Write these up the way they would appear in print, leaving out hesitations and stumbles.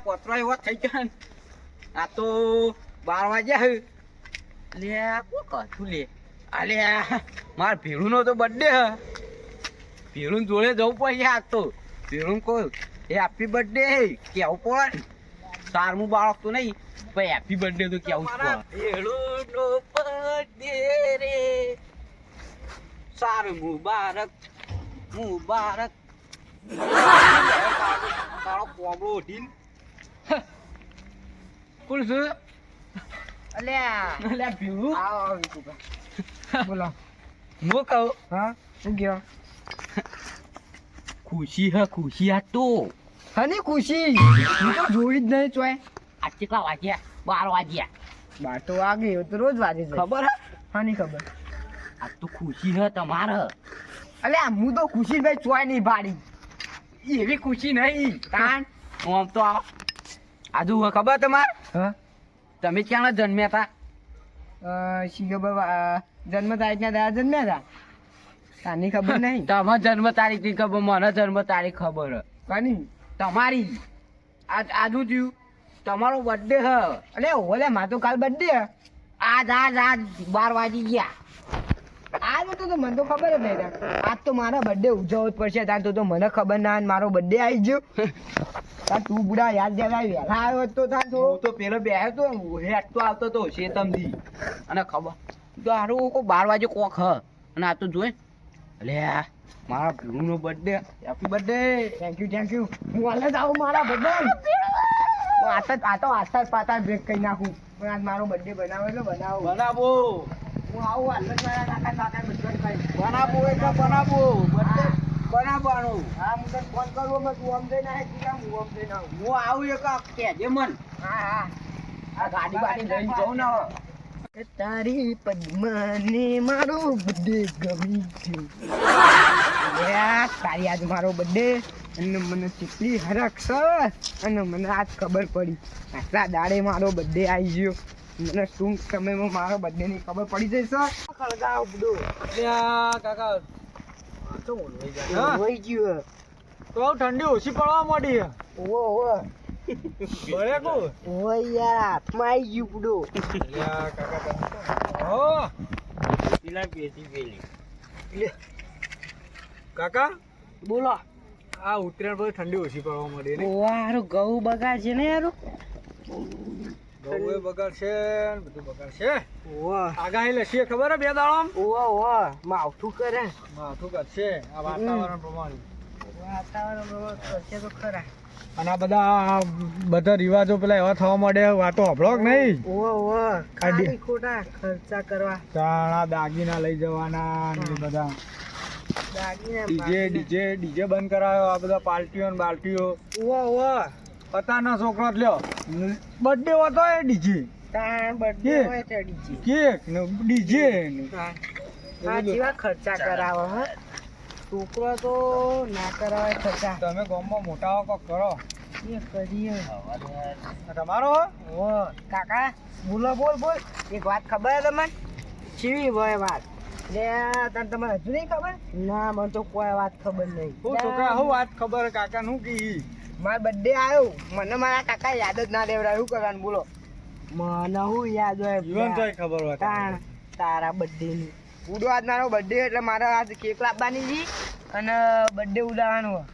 પોતરો એવો થઈ ગયો ને આ તો 12 વાગ્યા લે કોક હતું લે અલે માર ભીડુનો તો બર્થડે હ ભીડું જોડે જવું પડે આ તો ભીડું કોઈ એ હેપી બર્થડે કેવું પડે સારમું બાળક તો નહીં ભાઈ હેપી બર્થડે તો કેવું પડે ભીડુંનો બર્થડે રે સારું મુબારક મુબારક તારો કોબળો ઉઠીને કોણ છે અલ્યા ભીડું આવો બોલો હું કહું હા શું કહો ખુશી હ ખુશી આ તો હની ખુશી હું તો જોઈ જ નહીં ચોય આ કેટલા વાગ્યા 12 વાગ્યા 12 તો વાગે તો રોજ વાગે છે ખબર હે હની ખબર આ તો ખુશી હ તમારે અલ્યા હું તો ખુશી ભાઈ ચોય નહીં ભાડી એવી ખુશી નહીં કાન આમ તો આજુ ખબર તમારે હા તમે ક્યાં જન્મ્યા હતા જન્મ તારીખ ના જન્મ્યા હતા તાની ખબર નહીં તમારે જન્મ તારીખ ની ખબર મને જન્મ તારીખ ખબર કની તમારી આજુ થયું તમારો બર્થડે હ અલે ઓલે માં તો કાલ બર્થડે આજ 12 વાગી ગયા આજ તો મને તો ખબર જ નહીં આજ તો મારા બર્થડે ઉજવવો જ પડશે તાર તો મને ખબર ના મારો બર્થડે આવી ગયો તું બુડા યાદ જરા વહેલા આવ્યો તો તાર તો પેલો બેહ્યો તો હેઠતો આવતો તો શેતમથી અને ખબર તો હારું કોઈ 12 વાગે કોક હ અને આ તો જોઈ અલે મારા ભીડુનો birthday happy birthday thank you હું હાલ જ આવું મારા બર્થડે આ તો આસ્તા પાતા બ્રેક કરી નાખું પણ આજ મારો બર્થડે બનાવો એટલે બનાવો હું આવું હાલ જ મારા કાકા બનાવો એટલે બનાવો બર્થડે બનાવવાનું હા હું તને ફોન કરું મેં તું આમ જઈને આવી ગયા હું આમ જઈને આવું હું આવું એક કહેજે મન હા આ ગાડી બાડી લઈને જાઉં ને તારી પદ્માને મારો બર્થડે ગમી ગયો તારી આજ મારો બર્થડે અને મને કેટલી હરખ છે અને મને આજ ખબર પડી આટલા દાડે મારો બર્થડે આવી ગયો મને ટૂંક સમયમાં મારો બર્થડે ની ખબર પડી જશે ખળગાવ બધું કાકા તો હોઈ ગયું તો ઠંડી ઓછી પડવા માંડી ઓહો બળે કો ઓય યાર હાથમાં આવી ગયું બુડો યાર કાકા ઓ પીલા પેટી પેલી કાકા બોલો આ ઉતરેણ પર ઠંડી ઓછી પડવા માંડી ને વારો ઘઉં બગાડ છે ને યાર ઘઉં બગાડ છે ને બધું બગાડ છે ઓવા આગાહી લસી ખબર હે બે દાડમ ઓવા માવઠું કરે માવઠું કરશે આ વાતાવરણ પ્રમાણે કરશે તો ખરા અને આ બધા રિવાજો પેલા એવા થવા માંડે વાતો હભળો કે નહીં ખાલી ખોટા ખર્ચા કરવા ચાણા દાગીના લઈ જવાના ને બધા ડીજે બંધ કરાયો આ બધા પાર્ટીઓ ને બાલ્ટીઓ પતાના છોકરો લ્યો બર્થડે હતો એ ડીજે બર્થડે હોય તો કેક ને ડીજે આ જેવા ખર્ચા કરાવો હે છોકરો તો ના કરાવે ખર્ચા તમે ગામમાં મોટા કોક કરો એ કરીએ તમારો ઓ કાકા બોલો બોલ એક વાત ખબર હે તમને ચીવી હોય વાત લે તને તમને હજુ નહીં ખબર ના મને તો કોઈ વાત ખબર નહીં હું છોકરા હું વાત ખબર કાકા નું કી મારો બર્થડે આવ્યો મને મારા કાકા યાદ જ ના દેવડા શું કરવાનું બોલો મને હું યાદ હોય જીવન તો ખબર હોય તારા બર્થડે ની ઉડો આજ મારો બર્થડે એટલે મારે આજ કેક લાવવાની છે અને બર્થડે ઉડાવવાનું હોય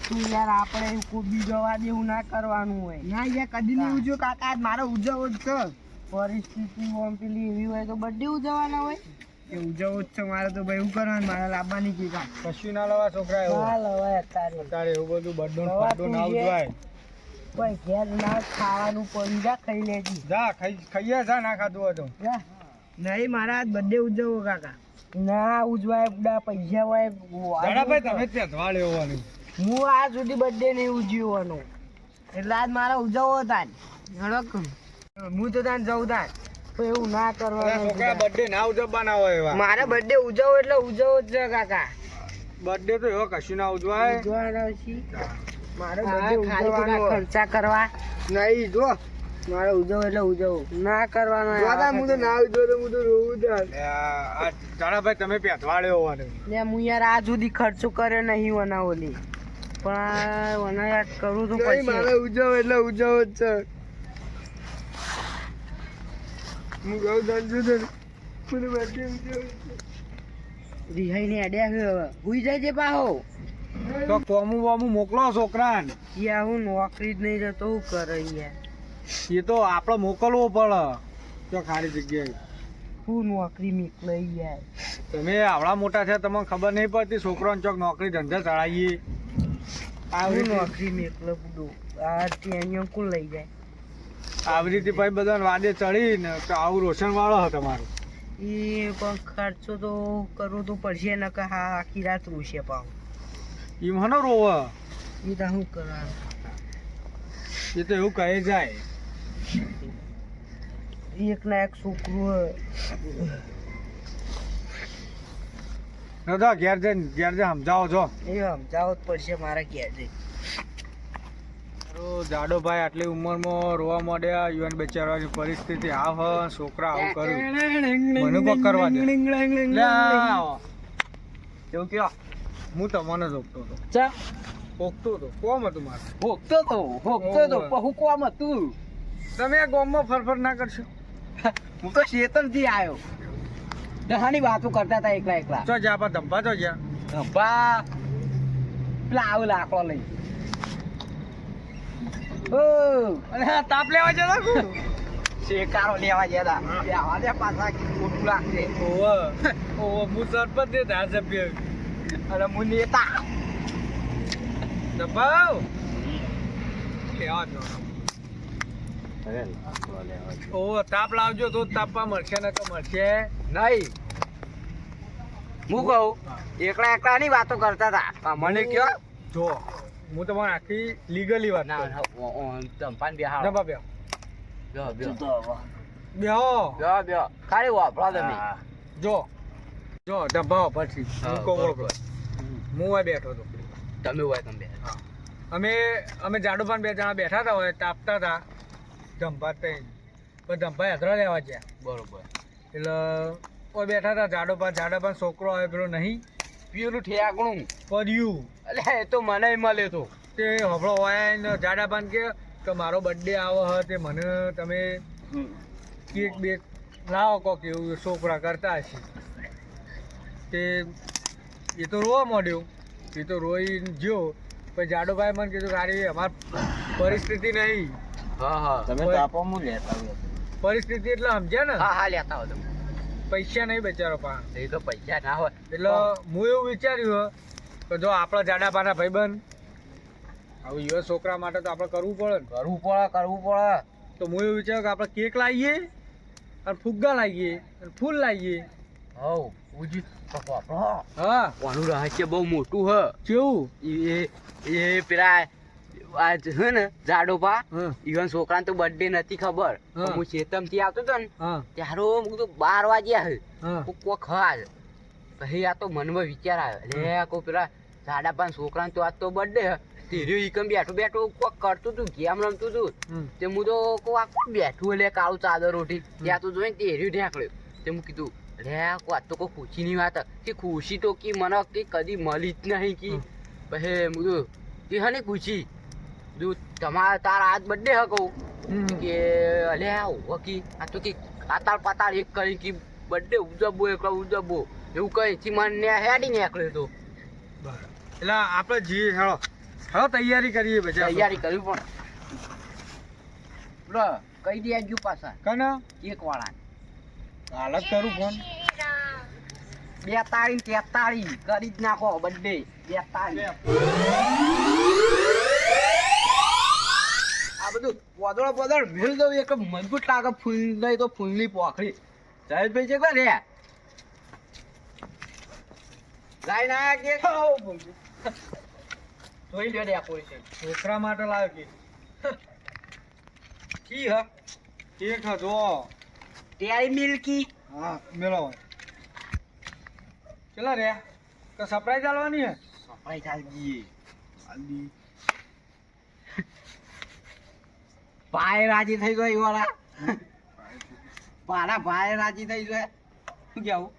તું યાર આપણે કોઈ બીજો વાત એવું ના કરવાનું હોય ના યાર કદી નહીં ઉજવો કાકા આજ મારો ઉજવવો જ છે પરિસ્થિતિ ઓમ પેલી એવી હોય તો બર્થડે ઉજવવાના હોય એ ઉજવવો જ છે મારે તો ભાઈ એવું કરવાનું મારે લાવવાની કેક કશું ના લવા છોકરા એવું ના લવાય અત્યારે એવું બધું બર્થડે ના ઉજવાય કોઈ ઘેર ના ખાવાનું પડી જા ખાઈ લેજી જા ખાઈએ જા ના ખાધું હતું જા નહીં મારા બર્થડે ઉજવવો કાકા ના ઉજવાય બધા પૈસા હોય ભાઈ તમે ત્યાં લેવાનું હું આ સુધી બર્થડે નહીં ઉજવવાનો એટલે આજ મારા ઉજવવો હતા હું તો ત્યાં જઉં ત્યાં તો એવું ના કરવાનું બર્થડે ના ઉજવવાના હોય મારે બર્થડે ઉજવવો એટલે ઉજવવો જ છે કાકા બર્થડે તો એવો કશું ના ઉજવાય મારે બર્થડે ખર્ચા કરવા નહીં જો મારે ઉજવો એટલે ઉજવો ના કરવાના હું તો ના ઉજવો તો હું તો રોવું જ ભાઈ તમે પેથવાડે હોવાનું હું યાર આ સુધી ખર્ચો કર્યો નહીં બનાવો ની પણ મને યાદ કરવું તો પડશે. મારે ઉજવ એટલે ઉજવ જ છે. હું કહું દાંજુ મને બર્થડે ઉજવ રિહાઈને અડ્યા હવે હુઈ જાય છે પાહો. તો કોમું બોમું મોકલો છોકરાને. યાર હું નોકરી જ નહીં જતો શું કરે યાર. એ તો આપણે મોકલવો પડે તો ખાલી જગ્યાએ. હું નોકરી મોકલે યાર. તમે આવડા મોટા છે તમને ખબર નહીં પડતી છોકરાને ચોક નોકરી ધંધા ચડાવીએ. આવી નોકરી મોકલે બુડો આ ત્યાં કોણ લઈ જાય. આવી રીતે ભાઈ બધાને વાદે ચડીને તો આવું રોશન વાળો હતો તમારો. એ પણ ખર્ચો તો કરવો તો પડશે ને કે હા આખી રાત રોશે પાવ. એમ હનો રોવે એ તો શું કરવાનું. એ તો એવું કહે જાય. એક ના એક છોકરું દાદા ઘેર જઈને સમજાવો છો. એ સમજાવો જ પડશે મારા ઘેર જઈ. જાડો ભાઈ આટલી ઉંમરમાં રોવા માંડ્યા. યુવાન બચારાની પરિસ્થિતિ આવ છોકરા આવું કર્યું મને કોઈ કરવા દે. એવું કયો હું તમને જોગતો હતો. ભોગતો હતો કોમ હતું મારે. ભોગતો તો હું કોમ હતું. તમે આ ગામમાં ફરફર ના કરશો. હું તો શેતનથી આવ્યો. દહાની વાતો કરતા હતા એકલા એકલા. ચો જા પા ધંભા ચો જા. ધંભા પેલા આવું લાકડો લઈ. ઓ અરે હા તાપ લેવા જતા શેકારો લેવા જતા. લેવા દે પાછા ખોટું લાગશે. ઓવો હું સરપંચ ને ધારાસભ્ય અને હું નેતા. ધંભાવ લેવા દો. ઓવો તાપ લાવજો તો તાપવા મળશે ને તો મળશે નહીં. હું કહું એકલા એકલા ની વાતો કરતા હતા મને કયો. જો હું તમારે આખી લીગલી વાત ના ચંપાન બેહાડો. ધંભા બેહો ખાલી વાપરો તમે. જો ધંભા પછી હું કહું હું બેઠો હતો. તમે હોય તમે અમે જાડુપાન 2 જણા બેઠા હતા હોય તાપતા હતા. ધંભા પણ ધંભા હેદરા લેવા ગયા. બરોબર. એટલે કોઈ બેઠા હતા જાડોપાન છોકરો આવે પેલો નહીં પેલું ઠેકણું પડ્યું. એટલે એ તો મને મળે તો તે હમણાં હોય ને જાડાપાન કે મારો બર્થડે આવે હ તે મને તમે કેક બેક લાવો કોક એવું છોકરા કરતા હશે. તે એ તો રોવા માંડ્યો. એ તો રોઈને જ્યો. પછી જાડોભાઈ મને કીધું ગાડી અમારી પરિસ્થિતિ નહીં. તમે પરિસ્થિતિ એટલે સમજ્યા ને. હા લેતા હો તમે. પૈસા નહીં બચારો પા. એ તો પૈસા ના હોય એટલે હું એવું વિચાર્યું કે જો આપણા જાડાપાના ભાઈબંધ હવે યુવા છોકરા માટે તો આપણે કરવું પડે ને. કરવું પડે. તો હું એવું વિચાર્યું કે આપણે કેક લાવીએ અને ફુગ્ગા લાવીએ અને ફૂલ લાવીએ. હા કોનું રહસ્ય બહુ મોટું હ. કેવું એ પેલા આ છે ને જાડોપા ઈવન છોકરાને તો બર્થડે નથી ખબર. હું ચેતમ થી આવતો હતો ને ત્યારે હું તો 12 વાગ્યા હે કોક ખાલ. પછી આ તો મનમાં વિચાર આવ્યો લે કો પેલા જાડાપા છોકરાને તો આજ તો બર્થડે હે. તેર્યો ઈકમ બેઠો કોક કરતું તું ગેમ રમતું તું. તે હું તો કો આ બેઠું લે કાળું ચાદર ઉઠી ત્યાં તો જોઈને તેર્યું ઢેકળ્યો. તે હું કીધું લે કો આ તો કોઈ ખુશીની વાત કે ખુશી તો કી મને કે કદી મળી જ નહીં કી. પછી હું તો કે હને ખુશી તમારા તારા આજ બર્થડે હે કહું કે અલ્યા હોકી આ તો કે આતાળ પાતાળ એક કરી કે બર્થડે ઉજવવો એકલો ઉજવવો એવું કઈ થી મને હેડી નીકળ્યો તો. એટલે આપણે જી હેળો તૈયારી કરીએ બધા. તૈયારી કરવી પણ લો કઈ દે આજુ પાછા કના એક વાળા હાલ જ કરું ફોન. 42 43 કરી જ નાખો બર્થડે 42. આ બધું પોદળ મેળ દઉં એક મજબૂત લાગે. ફૂલ નહીં તો ફૂલની પોખડી. જયેશભાઈ છે કે રે લાઈ ના કે જોઈ લે ડેકોરેશન છોકરા માટે લાવ્યો કે કી હ કેક હ જો ટેરી મિલ્કી. હા મેળો ચલા રે તો સરપ્રાઈઝ આલવાની હે. સફાઈ ચાલજી આલી ભાઈ રાજી થઈ ગયો વાળા. મારા ભાઈ રાજી થઈ જાય. શું કેવું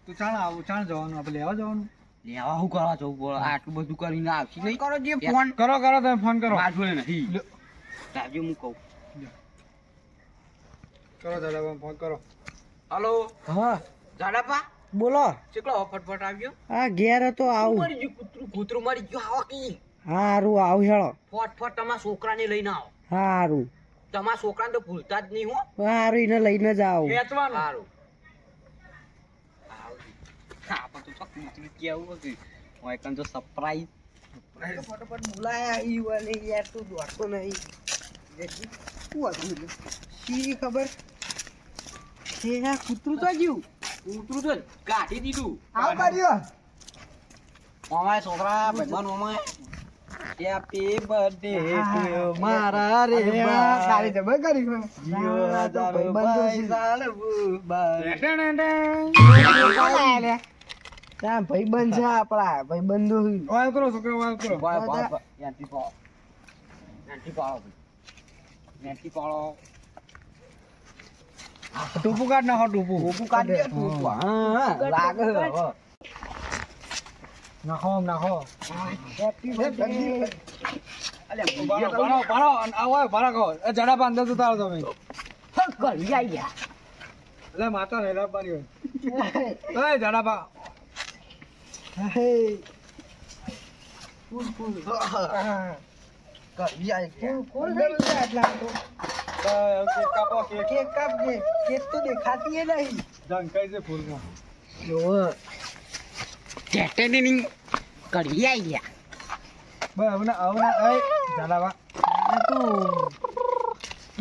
તું ચાલ આવું ચાલ જવાનું આપણે લેવા જવાનું. લેવા શું કરવા જવું પડે આટલું બધું કરીને આવશે નહીં કરો જે ફોન કરો તમે ફોન કરો. માર જોડે નથી લ્યો. લાવજો હું કહું કરો દાદા ફોન કરો. હલો હા જાડાપા બોલો કેટલો ફટફટ આવ્યો આ ઘેર હતો આવું મરી ગયું કૂતરું મરી ગયું આવો કી હારું આવું હેળો ફટફટ તમારા છોકરાને લઈને આવો હારું તમારા છોકરાને તો ભૂલતા જ નહીં હો હારું એને લઈને જ આવું ખેંચવાનું સારું આપણે તો કૂતરું કેવું હતું વાયકન તો સરપ્રાઈઝ ફટાફટ બોલાયા ઈ વાલે યાર તું દોડતો નહીં શું હતું શી ખબર છે આ કૂતરું તો જીવ કૂતરું તો કાઢી દીધું આવ કર્યો અમારા છોકરા ભાઈબંધ અમારે હેપી બર્થડે મારા રે સારી જબર કરી છે. ત્યાં ભાઈબંધ છે આપણા ભાઈબંધો વાલ કરો છોકરા વાલ કરો. ટૂંપું કાઢ નાખો ટૂંપું. લાગે નાખો નાખો. હેપી બર્થડે ભારો ભારો ભારો આવો ભારા કહો. એ જડાપા અંદર જતા રહો તમે. કરી આવી ગયા એટલે માતા ને લાવવાની હોય. એ જડાપા હે ફૂલ ફૂલ કરી આવી ગયા ફૂલ થઈ ગયા એટલા તો કેક કાપો કેક. કેક કાપજે કેક તો દેખાતી એ નહીં ઝંકાઈ છે ફૂલમાં. ટેટેની કરી આવી ગયા બસ હવે હવે એ જડાપા આ તો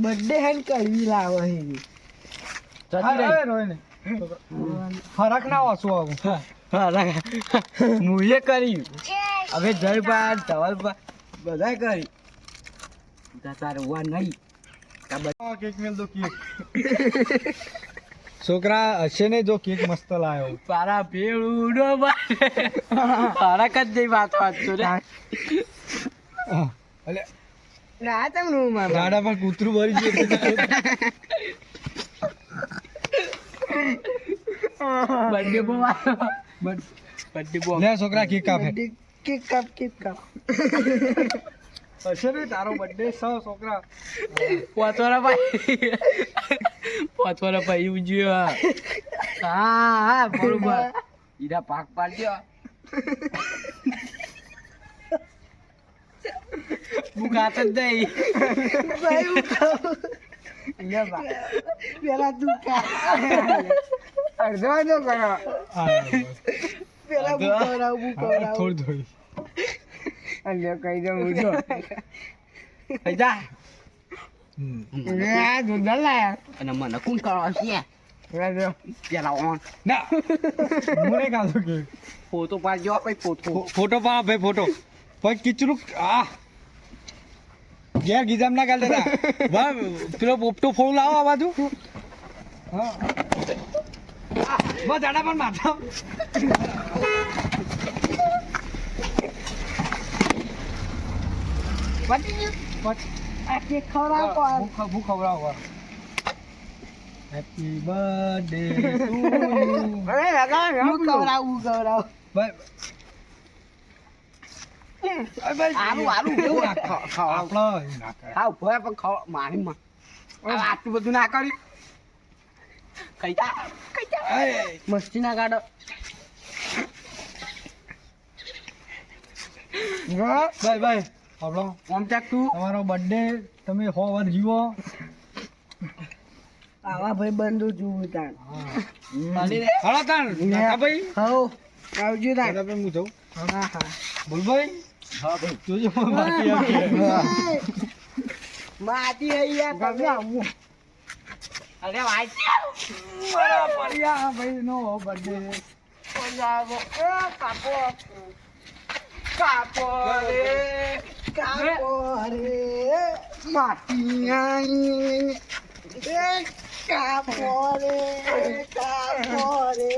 બર્થડે હેન્ડ કરવી લાવે છે હા રોહિને ફરક ના ઓછું આવું. મુએ કર્યું હવે જયપા ધવલપા બધા કરી તારે વા નહીં કેક મેલ દો કેક. છોકરા હશે ને જો કેક મસ્ત લાયો. તારા ભેળું નો ફરક જ નહીં વાત તો રે એટલે ના તમને મારા ગાડા પર કૂતરું ભરી ગયું. બર્થડે બોવા બર્થડે બોવા લે છોકરા કેક કાપે. કેક કાપ કેક કાપ હશે ને તારો બર્થડે છોકરા. પોતવાના ભાઈ ઉજ્યો હા બરોબર ઈરા પાક પાડ્યો હું ખાત જ નહીં પેલા તું ખા અડધો અડધો કરો પેલા હું ખવડાવું થોડી થોડી. અલ્યો કહી દઉં હું જો થઈ જા આ દૂધ લાયા અને મને કોણ કરવા છે પેલા ઓન ના હું નહીં ખાતો કેક. ફોટો પાડજો પછી ફોટો ફોટો પા ભાઈ ફોટો પછી કિચરું આ ઘેર ગીજામ ના કાઢ દેતા. વાહ પેલો પોપટો ફોડું લાવો આ બાજુ. હા બસ જાડા પણ માથા. આ કેક ખવડાવ કોણ હું ખવડાવું. Happy birthday to you. હું ખવડાવું આલું કેવું આપણો ના કરે. હા ભોય પણ મારી માં આટલું બધું ના કરી કઈ જા મસ્તી ના કાઢો બાય બાય આપણો ઓમ ચાક તું તમારો બર્થડે તમે 100 વાર જીવો. આવા ભાઈ બંધુ જોવું તાણ હાલો તાણ નાકા ભાઈ. હવ આવજો તાણ દાદા ભાઈ હું જાઉં. હા હા બોલભાઈ હા ભાઈ જોજો માટી આવશે. માટી અહીંયા તમે આવું અરે વાંચ મારા પરિયા ભાઈનો બર્થડે. પંજાબો કાપો કાપો રે કાપો રે માટી આઈ કાપો રે કાપો રે